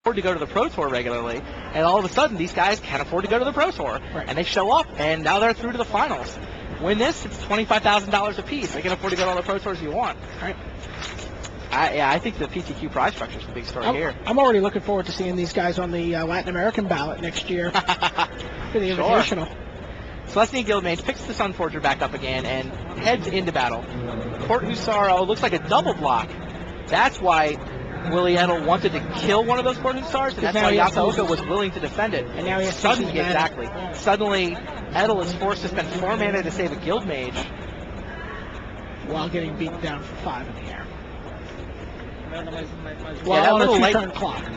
afford to go to the Pro Tour regularly, and all of a sudden these guys can't afford to go to the Pro Tour, and they show up, and now they're through to the finals. Win this, it's $25,000 a piece. They can afford to go to all the Pro Tours you want. Right. I think the PTQ prize structure is the big story here. I'm already looking forward to seeing these guys on the Latin American ballot next year for the Invitational. Celestine Guildmage picks the Sunforger back up again and heads into battle. Court Husaro looks like a double block. That's why Willie Edel wanted to kill one of those Court Hussars, and that's why Yasaoka was willing to defend it. And now he has suddenly, exactly. Suddenly, Edel is forced to spend 4 mana to save a Guildmage. While getting beaten down for 5 in the air. Well,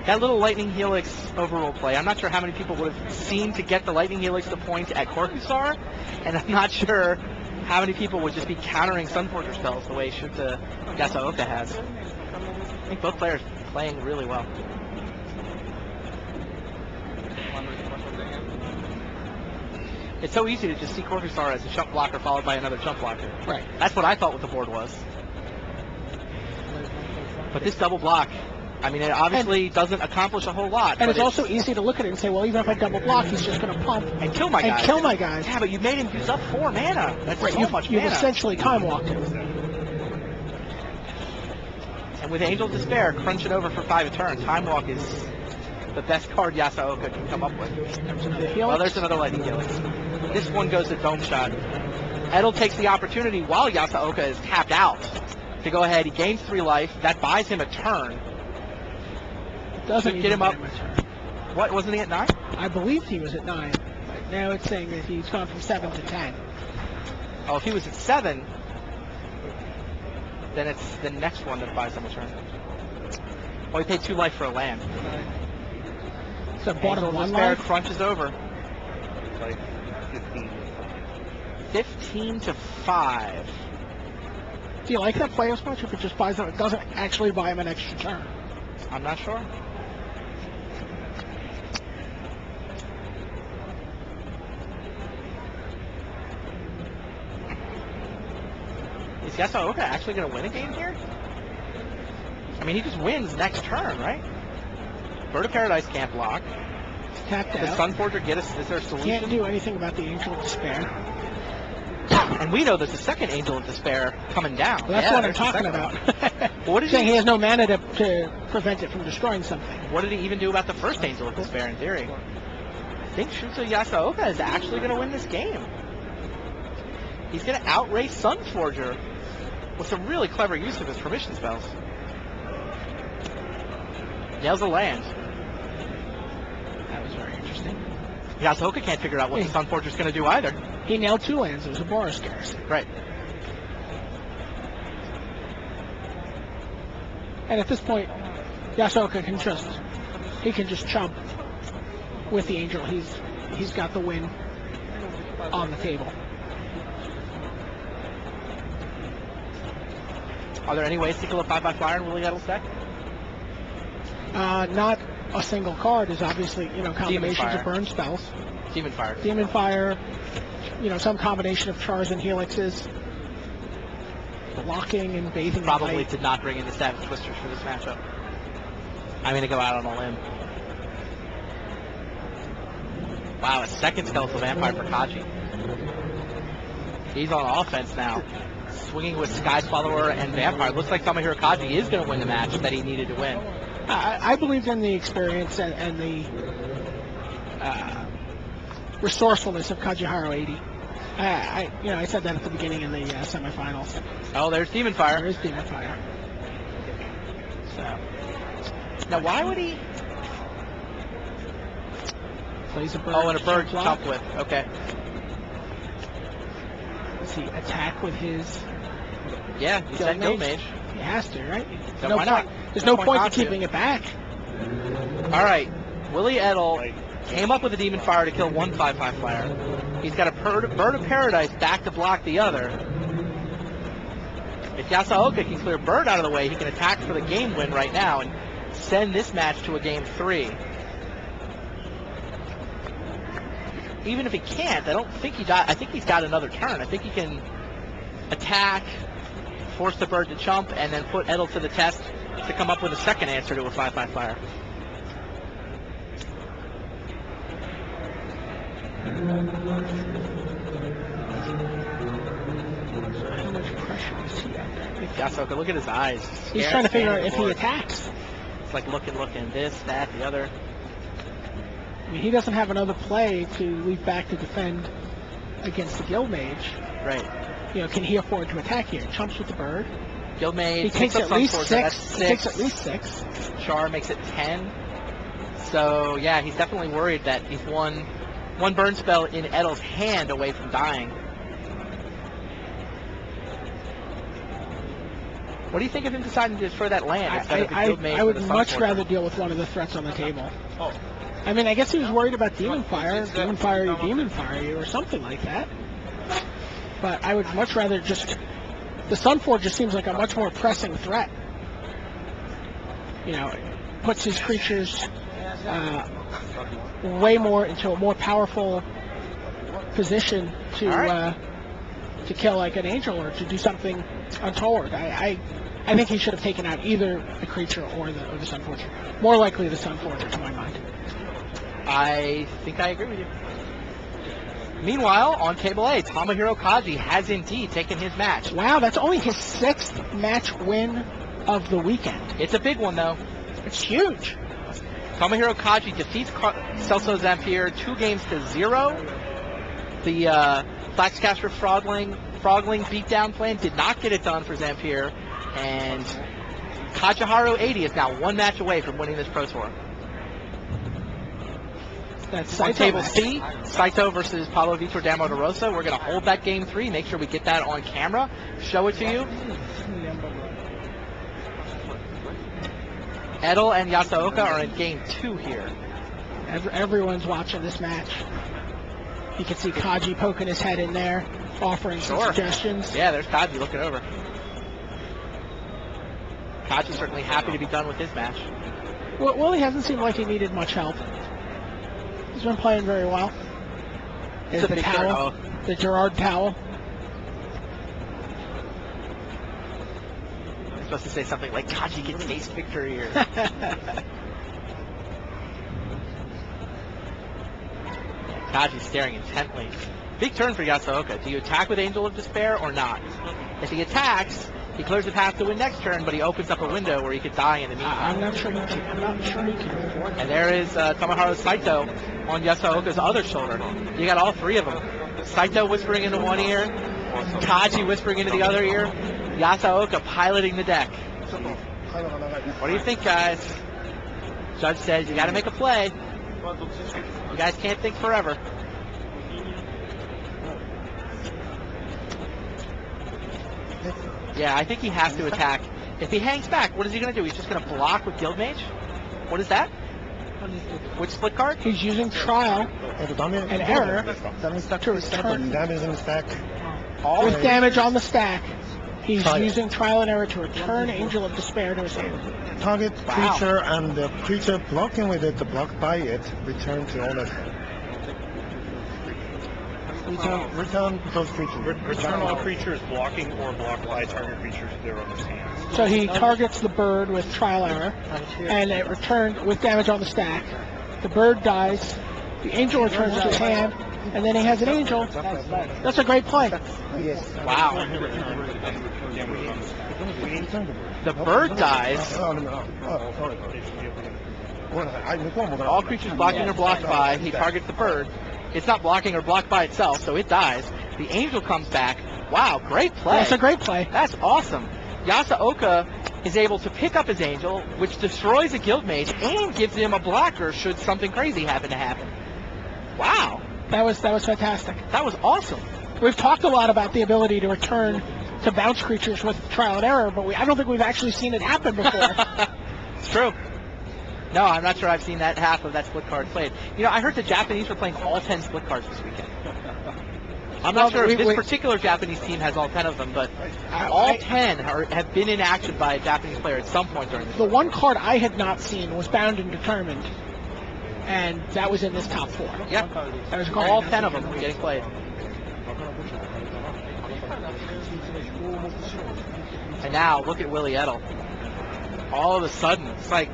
that little Lightning Helix overroll play, I'm not sure how many people would have seen to get the Lightning Helix to point at Court Hussar, and I'm not sure how many people would just be countering Sunforger spells the way Shuta Yasaoka has. I think both players playing really well. It's so easy to just see Court Hussar as a chump blocker followed by another chump blocker. Right. That's what I thought what the board was. But this double block, I mean, it obviously doesn't accomplish a whole lot. And it's also easy to look at it and say, well, even if I double block, he's just going to pump and kill my guys. Yeah, but you made him use up 4 mana. That's right. So much mana. You've essentially time walked him. And with Angel of Despair, crunch it over for 5 a turn. Time Walk is the best card Yasaoka can come up with. Well, there's another Lightning Helix. This one goes to Dome Shot. Edel takes the opportunity while Yasaoka is tapped out to go ahead. He gains 3 life. That buys him a turn. Doesn't get him up. What, wasn't he at 9? I believe he was at 9. But now it's saying that he's gone from 7 to 10. Oh, if he was at 7, then it's the next one that buys him a turn. Oh, he paid 2 life for a land. So bottom 1 life crunches over. Like 15 to 5. Do you like that play as much if it just buys him? It doesn't actually buy him an extra turn. I'm not sure. Is Yasaoka actually going to win a game here? I mean, he just wins next turn, right? Bird of Paradise can't block. Tapped Does out. Sunforger get us? Is there a solution? Can't do anything about the Angel of Despair. And we know there's a second Angel of Despair coming down. Well, that's what I'm talking about. What did saying he has no mana to prevent it from destroying something. What did he even do about the first Angel of Despair in theory? I think Shuta Yasaoka is actually going to win this game. He's going to outrace Sunforger with some really clever use of his permission spells. Nails a land. That was very interesting. Yasaoka can't figure out what the Sunforger's going to do either. He nailed 2 lands. It was a Boros Garrison. Right. And at this point, Yasaoka can just chump with the Angel. He's got the win on the table. Are there any ways to kill a 5/5 flyer in Willie Edel's deck? Not a single card is obviously, combinations of burn spells. Demon Fire. Demon Fire, some combination of Chars and Helixes. Blocking and bathing. Probably did not bring in the Savage Twisters for this matchup. I'm going to go out on a limb. Wow, a second Skeletal Vampire for Kaji. He's on offense now. Swinging with Sky Swallower and Vampire. Looks like Tomohiro Kaji is going to win the match that he needed to win. I believed in the experience and the resourcefulness of Kajihiro 80. I said that at the beginning in the semifinals. Oh, there's Demon Fire. There is Demon Fire. So, now why would he? Plays a bird. Oh, and a bird to chop with. Okay. Does he attack with his? Yeah, he said Guildmage. He has to, right? So why not? There's no point to keeping it back. All right, Willie Edel came up with a Demon Fire to kill one 5/5 flyer. He's got a Bird of Paradise back to block the other. If Yasaoka can clear Bird out of the way, he can attack for the game win right now and send this match to a game 3. Even if he can't, I don't think he got. I think he's got another turn. I think he can attack, force the Bird to chump, and then put Edel to the test to come up with a second answer to a 5/5 flyer. How much pressure is he under? Yasuoka, look at his eyes. He's trying to figure out if he attacks. It's like looking, this, that, the other. I mean, he doesn't have another play to leap back to defend against the Guild Mage. Right. You know, can he afford to attack here? Chumps with the bird. Guild Mage. He takes at least 6. He takes at least 6. Char makes it 10. So yeah, he's definitely worried that he's one burn spell in Edel's hand away from dying. What do you think of him deciding to destroy that land instead of the Guild Mage? I would much rather deal with one of the threats on the table. Oh. I mean, I guess he was worried about Demon Fire you, or something like that. But I would much rather just... The Sunforge just seems like a much more pressing threat. You know, it puts his creatures way more into a more powerful position to kill like an angel or to do something untoward. I think he should have taken out either the creature or the Sunforger. More likely the Sunforger, to my mind. I think I agree with you. Meanwhile, on Table A, Tomohiro Kaji has indeed taken his match. Wow, that's only his 6th match win of the weekend. It's a big one, though. It's huge. Tomohiro Kaji defeats Celso Zampier 2-0. The Flaxcaster Frogling beatdown plan did not get it done for Zampier, and Kajiharu 80 is now 1 match away from winning this Pro Tour. That's on Table C, Saito versus Pablo Vitor Damo de Rosa. We're going to hold that Game 3, make sure we get that on camera, show it to you. Edel and Yasuoka are in Game 2 here. Everyone's watching this match. You can see Kaji poking his head in there, offering some suggestions. Yeah, there's Kaji looking over. Kaji's certainly happy to be done with his match. Well, he hasn't seemed like he needed much help. He's been playing very well. There's the towel, the Gerard towel. I'm supposed to say something like, Kaji can taste victory here. Kaji's staring intently. Big turn for Yasuoka. Do you attack with Angel of Despair or not? If he attacks, he clears the path to win next turn, but he opens up a window where he could die in the meantime. I'm not sure he can. And there is Tomohiro Saito on Yasuoka's other shoulder. You got all 3 of them. Saito whispering into one ear, Kaji whispering into the other ear, Yasuoka piloting the deck. What do you think, guys? Judge says you got to make a play. You guys can't think forever. Yeah, I think he has to attack. If he hangs back, what is he going to do? He's just going to block with Guild Mage? What is that? Which split card? He's using Trial and Error to return. Damage on the stack. With damage on the stack, he's using Trial and Error to return Angel of Despair to his hand. Target creature and the creature blocking with it, blocked by it, return to owner. Return those creatures. Return all creatures blocking or blocked by target creatures to their owner's hands. So he targets the bird with Trial Error, and it returned with damage on the stack. The bird dies, the angel returns to his hand, and then he has an angel. That's a great play. Wow. The bird dies. All creatures blocking or blocked by, he targets the bird. It's not blocking or blocked by itself, so it dies. The angel comes back. Wow, great play. That's a great play. That's awesome. Yasuoka is able to pick up his angel, which destroys a Guild Mage and gives him a blocker should something crazy happen to happen. Wow. That was fantastic. That was awesome. We've talked a lot about the ability to return to bounce creatures with Trial and Error, but I don't think we've actually seen it happen before. It's true. No, I'm not sure I've seen that half of that split card played. You know, I heard the Japanese were playing all 10 split cards this weekend. I'm not sure if this particular Japanese team has all 10 of them, but all 10 have been in action by a Japanese player at some point during this. The one card I had not seen was Bound and Determined, and that was in this top 4. Yep. That was all 10 of them getting played. And now, look at Willie Edel. All of a sudden, it's like,